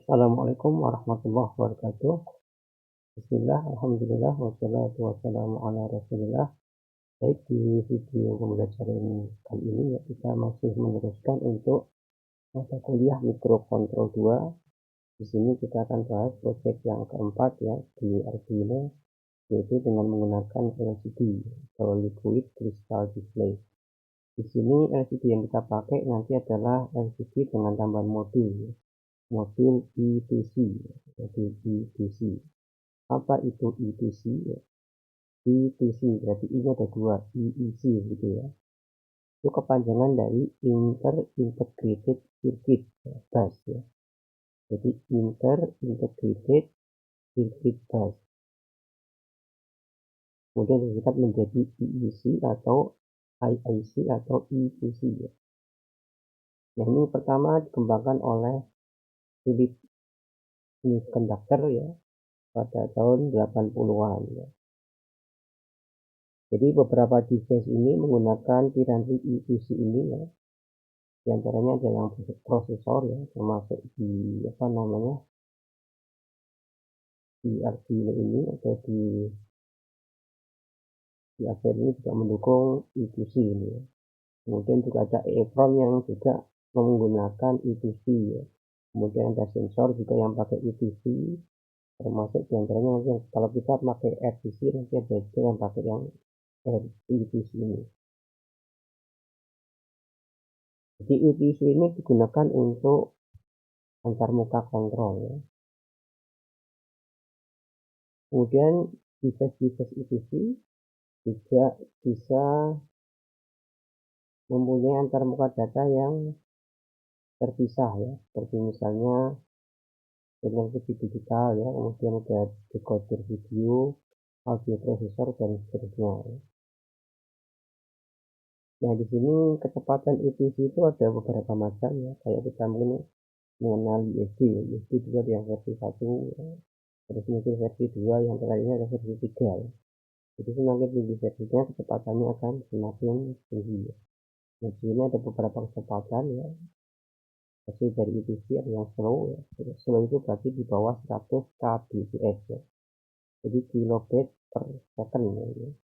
Assalamualaikum warahmatullahi wabarakatuh. Bismillah, alhamdulillah, wassalatu wassalamu ala rasulillah. Baik, di video pembelajaran kali ini ya, kita masih meneruskan untuk mata kuliah mikrokontrol 2. Di sini kita akan bahas proyek yang keempat ya di Arduino, yaitu dengan menggunakan LCD atau Liquid Crystal Display. Di sini LCD yang kita pakai nanti adalah LCD dengan tambahan modul E2C, jadi E2C. Apa itu E2C? E2C berarti I-nya ada dua, EEC gitu ya. Itu kepanjangan dari Inter-Integrated Circuit Bus ya. Jadi Inter-Integrated Circuit Bus. Kemudian disingkat menjadi EEC atau IIC atau E2C ya. Nah, ini pertama dikembangkan oleh Philips Semiconductor ya pada tahun 80-an ya. Jadi beberapa device ini menggunakan piranti E2C ini ya. Di antaranya ada yang prosesor ya, termasuk di di Arduino ini atau di AVR ini juga mendukung E2C ini ya. Kemudian juga ada EEPROM yang juga menggunakan E2C ya. Kemudian ada sensor juga yang pakai E2C, termasuk di antaranya yang kalau kita pakai RTC nanti ada juga yang pakai yang E2C ini. Jadi E2C ini digunakan untuk antarmuka kontrol ya. Kemudian device-device E2C juga bisa mempunyai antarmuka data yang terpisah ya, seperti misalnya channel TV digital ya, kemudian ada decoder video, audio processor dan seterusnya ya. Nah, di sini kecepatan E2C itu ada beberapa macam ya, kayak kita mungkin mengenal USB juga yang versi 1 ya. Terus mungkin versi 2, yang terakhirnya ada versi 3 ya. Jadi semakin tinggi versinya kecepatannya akan semakin tinggi ya. Nah, di sini ada beberapa kecepatan ya. Hasil dari E2C ada yang slow ya. Slow itu berarti di bawah 100 kbps ya. Jadi kilobit per second ya.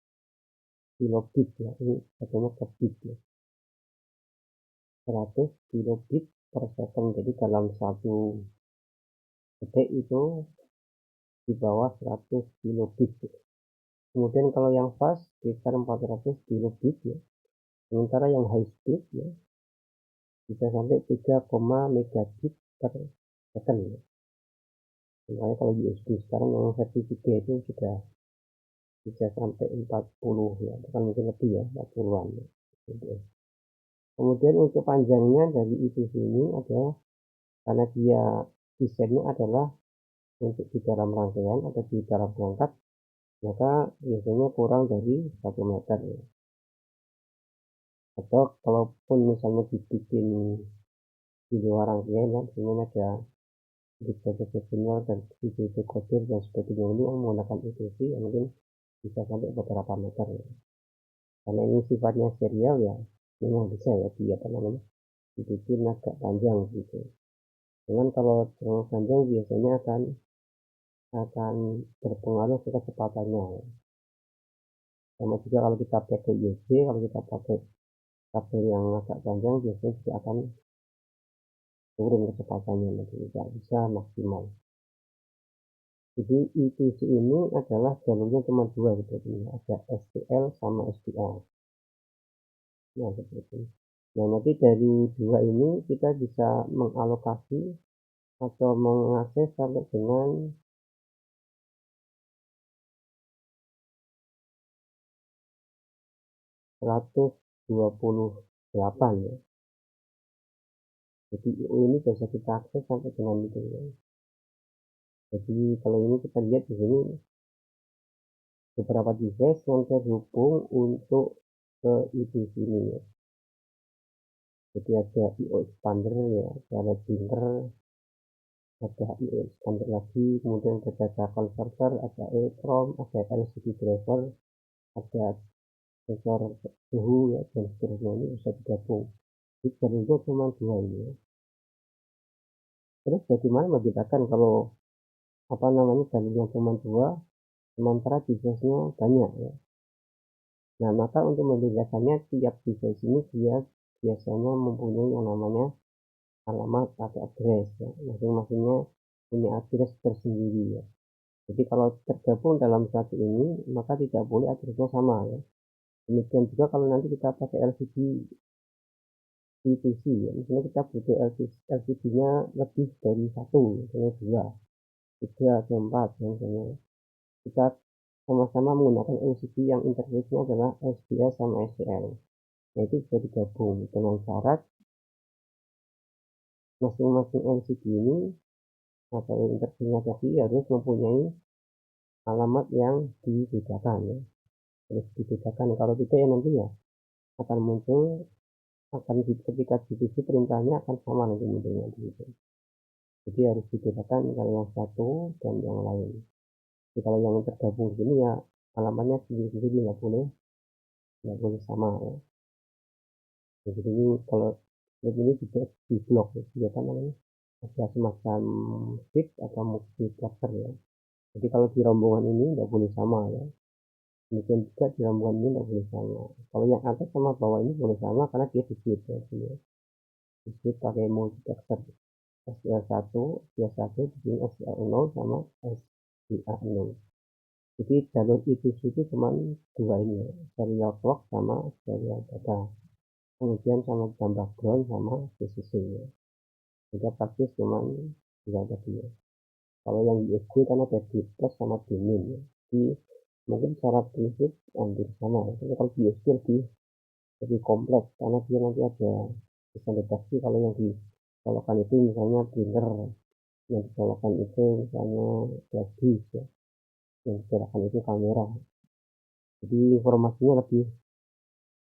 Kilobit ya. Ini katanya per bit ya. 100 kilobit per second. Jadi dalam satu detik itu di bawah 100 kilobit ya. Kemudian kalau yang fast sekitar 400 kilobit ya. Sementara yang high speed ya bisa sampai 3, megabit per second ya. Makanya kalau USB sekarang yang versi 3 itu sudah bisa sampai 40 ya, bahkan mungkin lebih ya, 40-an ya. Kemudian untuk panjangnya dari itu sini adalah karena dia desainnya adalah untuk di dalam rangkaian atau di dalam perangkat, maka biasanya kurang dari 1 meter ya. Atau kalaupun misalnya dibikin di luar rangkaian ya, sebenarnya ada decoder signal dan video decoder dan sebagainya ini yang menggunakan ETC yang mungkin bisa sampai beberapa meter ya. Karena ini sifatnya serial ya, memang bisa ya dibikin agak panjang gitu. Cuman kalau terlalu panjang biasanya akan berpengaruh ke kecepatannya ya. Sama juga kalau kita pakai USB, kalau kita pakai kabel yang agak panjang biasanya juga akan turun kecepatannya, nanti tidak bisa maksimal. Jadi E2C ini adalah jalurnya cuma dua gitu, ada STL sama STL. Nah, seperti ini. Nah, nanti dari dua ini kita bisa mengalokasi atau mengakses sampai dengan 128 ya. Jadi ini bisa kita akses sampai dengan itu ya. Jadi kalau ini kita lihat di sini beberapa device yang terhubung untuk ke itu sini ya. Jadi ada IO expander ya, ada printer, ada IO expander lagi, kemudian ada data converter, ada EEPROM, ada LCD driver, ada sensor suhu ya, dan seterusnya. Ini bisa digabung. Jadi jalurnya cuma dua ini ya. Terus bagaimana membedakan kalau, apa namanya, jalurnya cuma 2, sementara device-nya banyak ya. Nah, maka untuk membedakannya tiap device ini dia biasanya mempunyai yang namanya alamat atau address ya. Masing-masingnya punya address tersendiri ya. Jadi kalau tergabung dalam satu ini, maka tidak boleh address-nya sama ya. Demikian juga kalau nanti kita pakai LCD PVC ya, misalnya kita butuh LCD-nya lebih dari satu, misalnya 2, 3, atau 4 ya, misalnya. Kita sama-sama menggunakan LCD yang interface-nya adalah SDS sama SCL. Nah, itu bisa digabung dengan syarat masing-masing LCD ini atau interface-nya tadi harus mempunyai alamat yang dibedakan ya. Harus dibedakan, kalau tidak ya nanti ya akan muncul, ketika divisi perintahnya akan sama nanti munculnya begitu. Jadi harus dibedakan kalau yang satu dan yang lain. Jadi kalau yang tergabung di sini ya alamatnya sendiri-sendiri, nggak boleh sama ya. Jadi ini kalau ini juga di blok ya, apa namanya, ada semacam shift atau multiplexer ya. Jadi kalau di rombongan ini nggak boleh sama ya. Demikian juga di rombongan ini nggak boleh sama. Kalau yang atas sama bawah ini boleh sama karena dia di switch ya. Di switch pakai multiplexer SDR1, SDR1 di sini SDR0 sama SDR0. Jadi jalur itu cuma dua ini ya, serial clock sama serial data. Kemudian sama tambah ground sama VCC ya. Jadi praktis cuma dua tadi ya. Kalau yang USB kan ada di plus sama di min ya. Jadi mungkin secara prinsip hampir sama ya. Tapi kalau di USB lebih kompleks karena dia nanti ada bisa deteksi kalau yang dicolokan itu misalnya printer, yang dicolokan itu misalnya flash disk ya, yang dicolokan itu kamera. Jadi informasinya lebih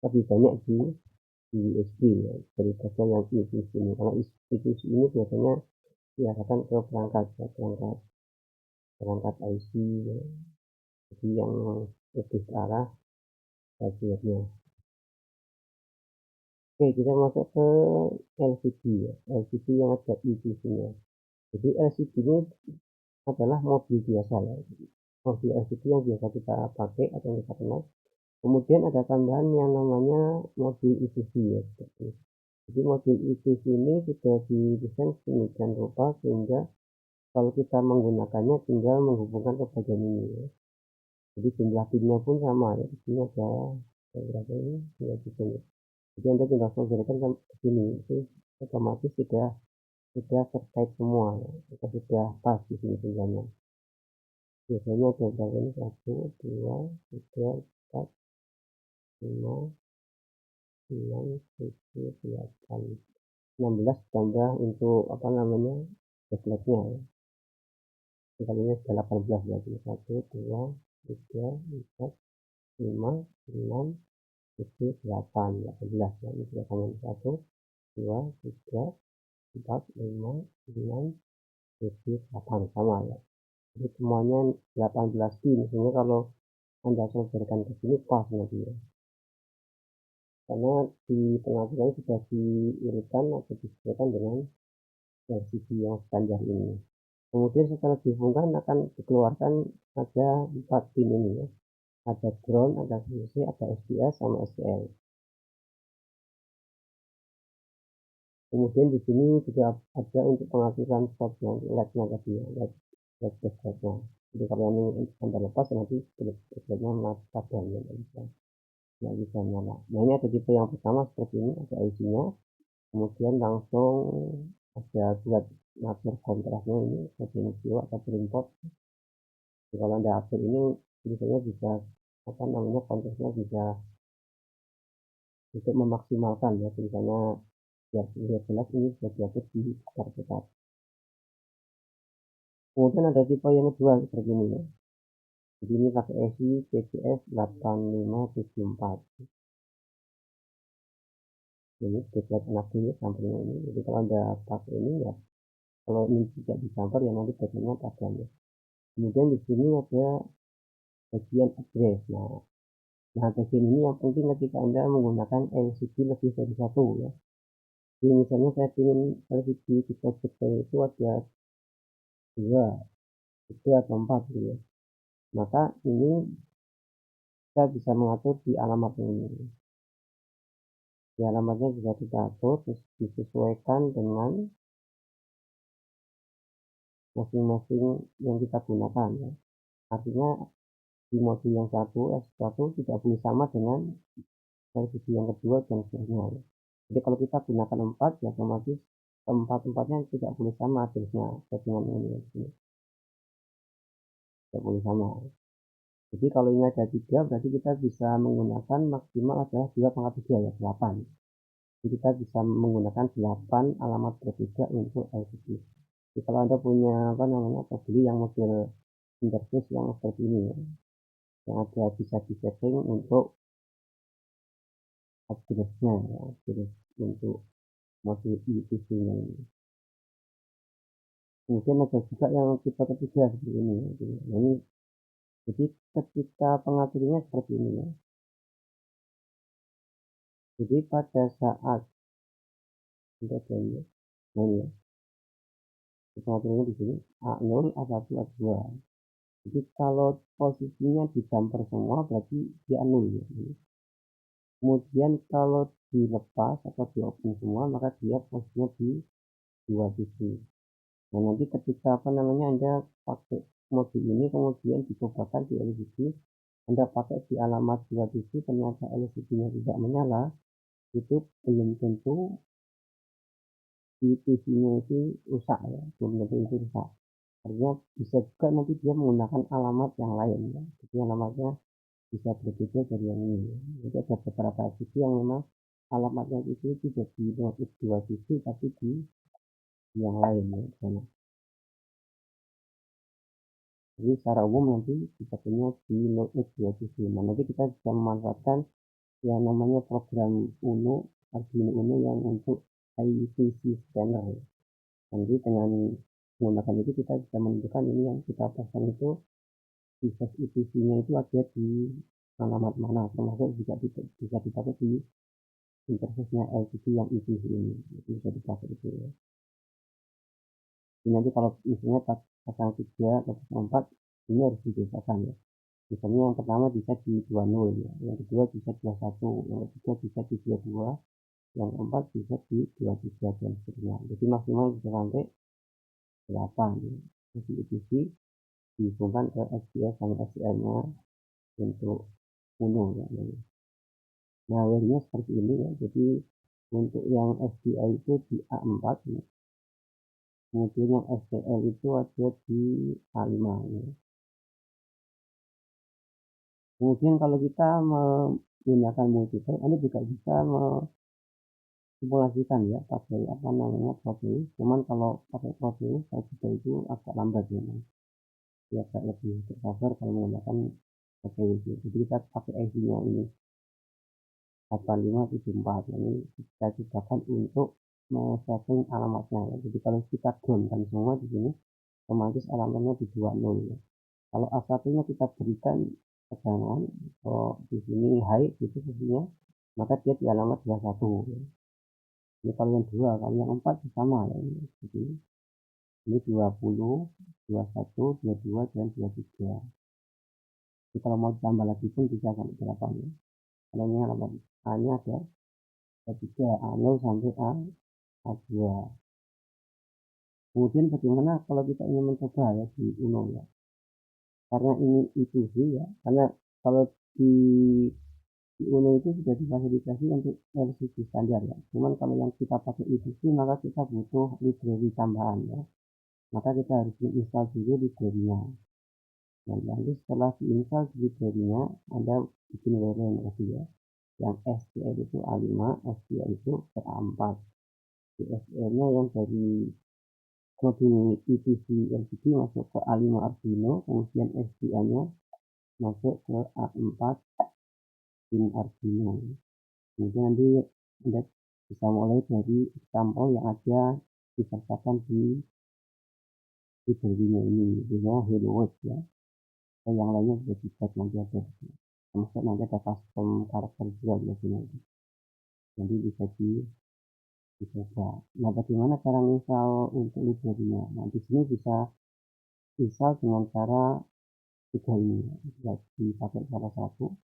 lebih banyak di USB ya, daripada yang EVC ini. Kalau EVC ini biasanya diarahkan ke perangkat ya, perangkat IC ya. Jadi yang lebih ke arah hardware-nya. Oke, kita masuk ke LCD ya, LCD yang ada EVC-nya. Jadi LCD ini adalah modul biasa ya, modul LCD yang biasa kita pakai atau yang kita kenal. Kemudian ada tambahan yang namanya modul EVC ya. Jadi modul EVC ini sudah didesain sedemikian rupa sehingga kalau kita menggunakannya tinggal menghubungkan ke bagian ini ya. Jadi jumlah pinnya pun sama ya. Di sini ada berapa ini? Ya, gitu. Jadi Anda tinggal konfigurasikan ke sini, itu otomatis sudah terkait semua ya. Sudah pas di sini jumlahnya. Biasanya ada berapa ini? 1, 2, 3, 4, 5, 6, 7, 8, 16 tambah untuk apa namanya, backlightnya ya. Kalinya sudah 18 berarti 1, 2, 3, 4, 5, 6, 7, 8, 18 ya. Ini sudah sama 1, 2, 3, 4, 5, 6, 7, 8 sama ya. Jadi semuanya 18 pin. Sehingga kalau Anda solderkan ke sini pas nanti ya. Karena di pengaturan sudah diurutan atau disesuaikan dengan LCD yang standar ini. Kemudian setelah dihubungkan akan dikeluarkan ada 4 pin ini ya. Ada ground, ada VCC, ada SDS sama SCL. Kemudian di sini juga ada untuk pengaturan stopnya, LED-nya tadi ya, LED backlightnya. Jadi kalau ini Anda lepas nanti LED backlightnya padam ya, nggak bisa nyala. Nah, ini ada tipe yang pertama seperti ini, ada IC-nya. Kemudian langsung ada buat ngatur kontrasnya ini bagian view atau printport. Jadi kalau Anda atur ini biasanya bisa apa namanya, kontrasnya bisa untuk memaksimalkan ya, misalnya biar jelas ini sudah diatur di tepat. Kemudian ada tipe yang kedua seperti ini ya. Jadi ini pakai ESI PCS 8574. Ini backlight anaknya sampelnya ini. Jadi kalau Anda pakai ini ya, kalau ini tidak dicampur ya nanti backlightnya padam ya. Kemudian di sini ada bagian address. Nah bagian ini yang penting ketika Anda menggunakan LCD lebih dari satu ya. Jadi misalnya saya ingin LCD tipe CP itu ada 2, 3, atau 4 gitu ya. Maka ini kita bisa mengatur di alamatnya ini. Di alamatnya bisa kita atur, terus disesuaikan dengan masing-masing yang kita gunakan ya. Artinya di modul yang S1 tidak boleh sama dengan LCD yang kedua dan seterusnya ya. Jadi kalau kita gunakan 4 ya otomatis keempat-empatnya tidak boleh sama address-nya settingan ini ya. Tidak boleh sama. Jadi kalau ini ada 3 berarti kita bisa menggunakan maksimal adalah 2/3 ya 8. Jadi kita bisa menggunakan 8 alamat berbeda untuk LCD. Jadi kalau Anda punya atau beli yang model interface yang seperti ini ya, yang ada bisa disetting untuk address-nya ya, address untuk modul ITC-nya ini. Kemudian ada juga yang tipe ketiga seperti ini. Jadi ketika pengaturannya seperti ini ya. Jadi pada saat kita ini ya, pengaturannya di sini A0, A1, A2. Jadi kalau posisinya di jumper semua berarti dia 0 ya. Kemudian kalau dilepas atau di open semua maka dia posisinya di 2 sisi. Nah nanti ketika Anda pakai modul ini kemudian dicobakan di LCD, Anda pakai di alamat 2 sisi ternyata LCD-nya tidak menyala, itu belum tentu di TV-nya itu rusak ya, belum tentu itu rusak. Artinya bisa juga nanti dia menggunakan alamat yang lain ya. Jadi alamatnya bisa berbeda dari yang ini ya. Jadi ada beberapa TV yang memang alamatnya itu tidak di notif 2 sisi tapi di yang lain ya. Jadi secara umum nanti dipakainya di notif 2 sisi. Nah nanti kita bisa memanfaatkan yang namanya program Arduino Uno yang untuk ITC scanner. Nanti dengan menggunakan itu kita bisa menentukan ini yang kita pasang itu device ITC-nya itu ada di alamat mana, termasuk juga bisa dipakai di interface-nya LCD yang ITC ini. Jadi bisa dipakai itu ya. Jadi nanti kalau misalnya pasang 3 atau pasang 4 ini harus dibiasakan ya. Misalnya yang pertama bisa di 20 ya, yang kedua bisa 21, yang ketiga bisa di 22, yang keempat bisa di 23 dan seterusnya. Jadi maksimal bisa sampai 8 ya. Jadi ITC dihubungkan ke SPS sama SCL-nya untuk Uno ya. Nah wire-nya seperti ini ya. Jadi untuk yang SDI itu di A4 ya. Kemudian yang STL itu ada di A5 ya. Kemudian kalau kita menggunakan multiple, Anda juga bisa simulasikan ya pakai Proteus. Cuman kalau pakai Proteus saya juga itu agak lambat ya. Dia agak lebih tercover kalau menggunakan Proteus. Jadi kita pakai IC-nya ini 8574 ini kita ciptakan untuk setting alamatnya ya. Jadi kalau kita downkan semua di sini otomatis alamatnya di 20 ya. Kalau A1-nya kita berikan tegangan di sini high gitu posisinya, maka dia di alamat 21 ya. Ini kalau yang 2, kalau yang 4 sama ya ini. Jadi ini 20, 21, 22 dan 23. Jadi kalau mau tambah lagi pun bisa sampai 8 ya. Karena ini alamat A-nya ada 3, A0 sampai A2. Kemudian bagaimana kalau kita ingin mencoba ya di Uno ya. Karena ini ITC ya, karena kalau di Uno itu sudah difasilitasi untuk LCD standar ya. Cuman kalau yang kita pakai ITC maka kita butuh library tambahan ya. Maka kita harus menginstal dulu library-nya. Dan nanti setelah diinstal library-nya, Anda bikin varian lagi ya. Yang STL itu A5, STL itu ke A4. STL-nya yang dari modul ITC LCD masuk ke A5 Arduino, kemudian SDA-nya masuk ke A4 pin Arduino. Kemudian nanti Anda bisa mulai dari sampel yang ada disertakan di library-nya ini, misalnya Hello World ya. Yang lainnya bisa dibuat nanti ada, termasuk nanti ada custom karakter juga di sini. Nanti bisa di dicoba. Nah, bagaimana cara install untuk library-nya? Nah, di sini bisa install dengan cara 3 ini ya, bisa dipakai salah satu.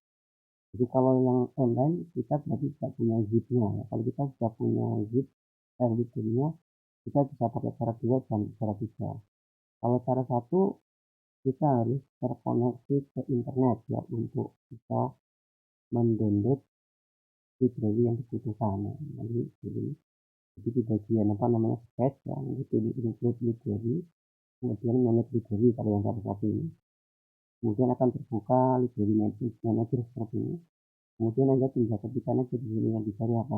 Jadi kalau yang online kita berarti tidak punya zip-nya ya. Kalau kita sudah punya zip file library-nya, kita bisa pakai cara 2 dan cara 3. Kalau cara satu kita harus terkoneksi ke internet ya untuk bisa mendownload library yang dibutuhkan. Nah, jadi di bagian apa namanya space ya, dipilih include library, kemudian manage library kalau yang cara satu ini. Kemudian akan terbuka library manager seperti ini. Kemudian Anda tinggal ketikkan aja di sini yang dicari apa.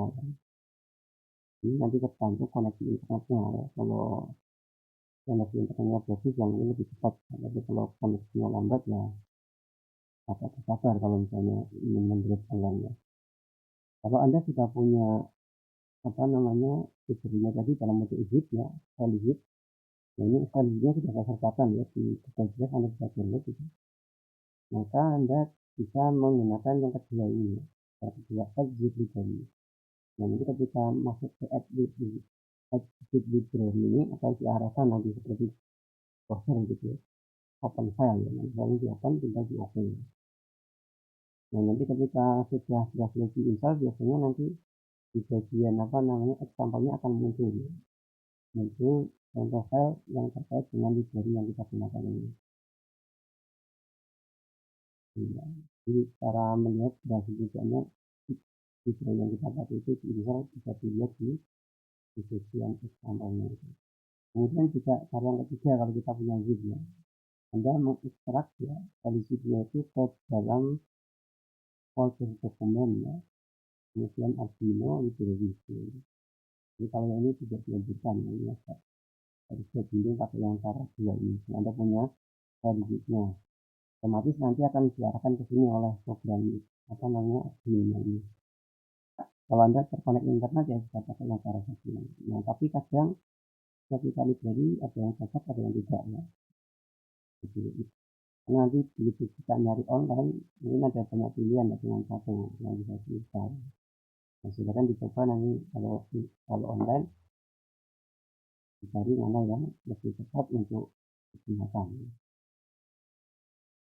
Ini nanti terbantu koneksi internetnya ya. Kalau koneksi internetnya bagus yang ini lebih cepat. Tapi kalau koneksinya lambat ya agak sabar kalau misalnya ingin mendownload online ya. Kalau Anda sudah punya apa namanya library-nya tadi dalam bentuk zip ya, file zip. Nah, ini file zip-nya sudah saya sertakan ya di bagian Anda bisa download itu. Maka Anda bisa menggunakan yang kedua ini, yang kedua add zip library. Nah, nanti ketika masuk ke add zip library ini akan diarahkan nanti seperti browser gitu ya, open file ya, nanti kalau di open tinggal di open. Nah, nanti ketika sudah berhasil diinstal biasanya nanti di bagian apa namanya example-nya akan muncul ya. Muncul contoh file yang terkait dengan library yang kita gunakan ini. Ya. Jadi cara melihat berhasil tidaknya library yang kita pakai itu diinstal bisa dilihat di bagian example-nya itu. Kemudian juga cara yang ketiga kalau kita punya zip ya, Anda mengekstrak ya file zip-nya itu ke dalam folder dokumen ya, kemudian Arduino library itu. Jadi kalau yang ini tidak dilanjutkan ya, ini harus dibanding pakai yang cara 2 ini. Anda punya file zip-nya, otomatis nanti akan diarahkan ke sini oleh program apa namanya Arduino ini. Kalau Anda terkonek internet ya bisa pakai yang cara 1. Nah, tapi kadang ketika library ada yang cocok ada yang tidak ya. Jadi nanti begitu kita nyari online ini ada banyak pilihan ya, dengan satu yang bisa diinstal. Nah, silakan dicoba nanti kalau online dicari mana yang lebih cepat untuk digunakan.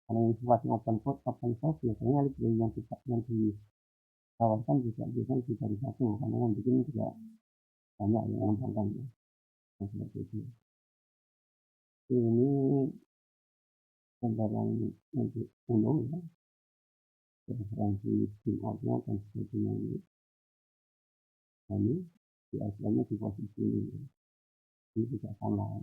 Kalau yang sifatnya open source biasanya library yang ditawarkan juga biasanya lebih dari satu karena yang bikin juga banyak yang mengembangkan ya. Nah, seperti itu. Ini gambaran untuk umum ya, referensi pinoutnya dan sebagainya ini. Nah, ini di aslinya di posisi ini juga sama.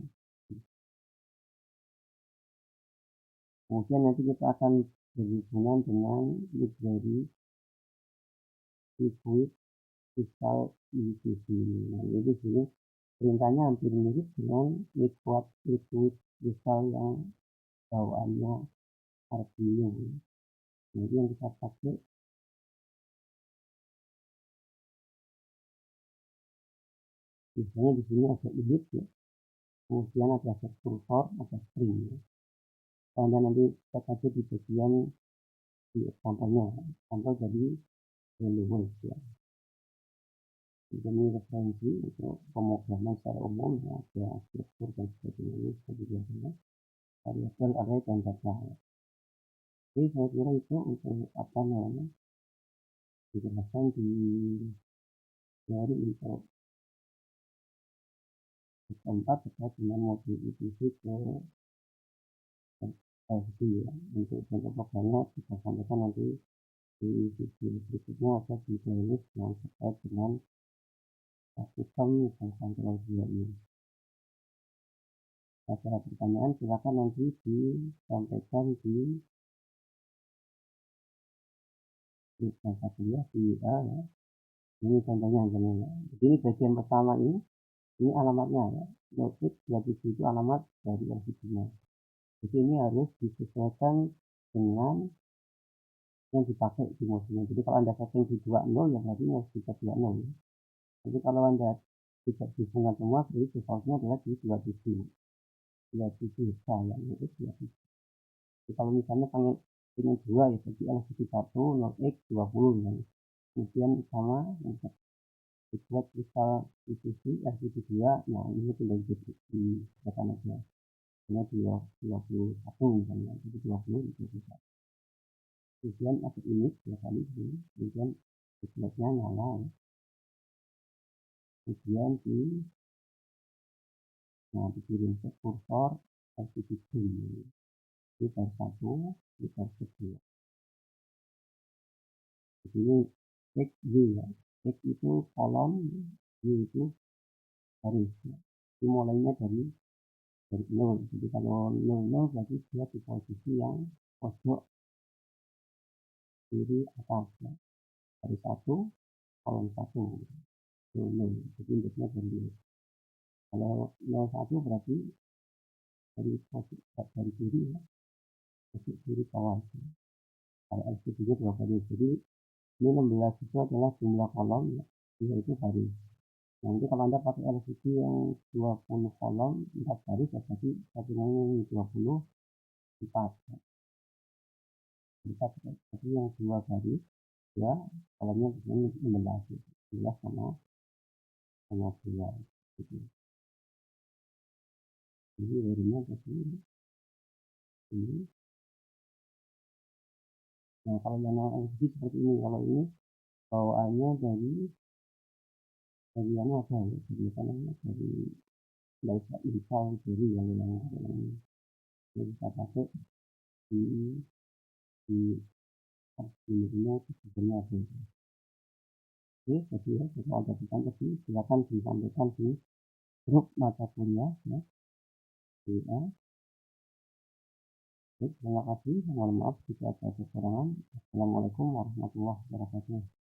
Kemudian nanti kita akan berhubungan dengan library liquid crystal ECC. Nah, ini di sini perintahnya hampir mirip dengan liquid crystal yang bawaannya Arduino. Jadi yang kita pakai biasanya di sini ada init ya, kemudian ada struktur, ada string ya. Anda nanti cek aja di bagian di example-nya, contoh jadi renewals ya. Ini referensi untuk pemrograman secara umum ya, ada struktur dan sebagainya ini seperti biasanya variabel array dan data ya. Jadi saya kira itu untuk apa namanya dijelaskan di dari untuk keempat terkait dengan modul IPC ke SD ya. Untuk contoh programnya kita sampaikan nanti di video berikutnya ada di playlist yang terkait dengan sistem dan kontrol 2 ini. Ada pertanyaan silakan nanti disampaikan di ya di WA ya. Ini contohnya ya. Jadi ini bagian pertama ini alamatnya ya. Notif 27 itu alamat dari LCD-nya. Jadi ini harus disesuaikan dengan yang dipakai di modulnya. Jadi kalau Anda setting di 20 ya berarti harus bisa 20 ya. Jadi kalau Anda tidak dihubungkan semua berarti defaultnya adalah di 27 saya itu 27. Jadi kalau misalnya pengen 2 ya jadi LCD 1 0x 20 ya. Kemudian sama Dibuat kristal PVC LPG2, nah ini tinggal ditekan aja, misalnya 21 misalnya, jadi 20 itu bisa. Kemudian ada image 2 kali di sini, kemudian backlightnya nyala ya. Kemudian dikirim ke kursor LCD ini baris 1, ini baris kedua. Di sini X Y ya, X itu kolom, Y itu garis ya. Itu mulainya dari 0, jadi kalau 00 berarti dia di posisi yang pojok kiri atas ya. Baris 1, kolom 1, 00, jadi induknya dari 0. Kalau 01 berarti dari kiri ya, posisi kiri bawah. Kalau LCD-nya 2 baris, jadi ini 16 itu adalah jumlah kolom ya, yaitu baris. Nanti kalau Anda pakai LCD yang 20 kolom 4 baris ya, berarti satunya ini 24 ya. Jadi yang 2 baris ya, kolomnya di sini 16 ya. 16 sama 2 gitu. Jadi warnanya seperti ini. Nah kalau yang LCD seperti ini, kalau ini bawaannya dari yang ada ya, dari apa namanya, dari install dari yang bisa pakai di ini sebenarnya ada. Oke, jadi ya kalau ada pertanyaan tadi silakan disampaikan di grup mata kuliah ya, WA. Terima kasih, mohon maaf jika ada kekurangan. Assalamualaikum warahmatullahi wabarakatuh.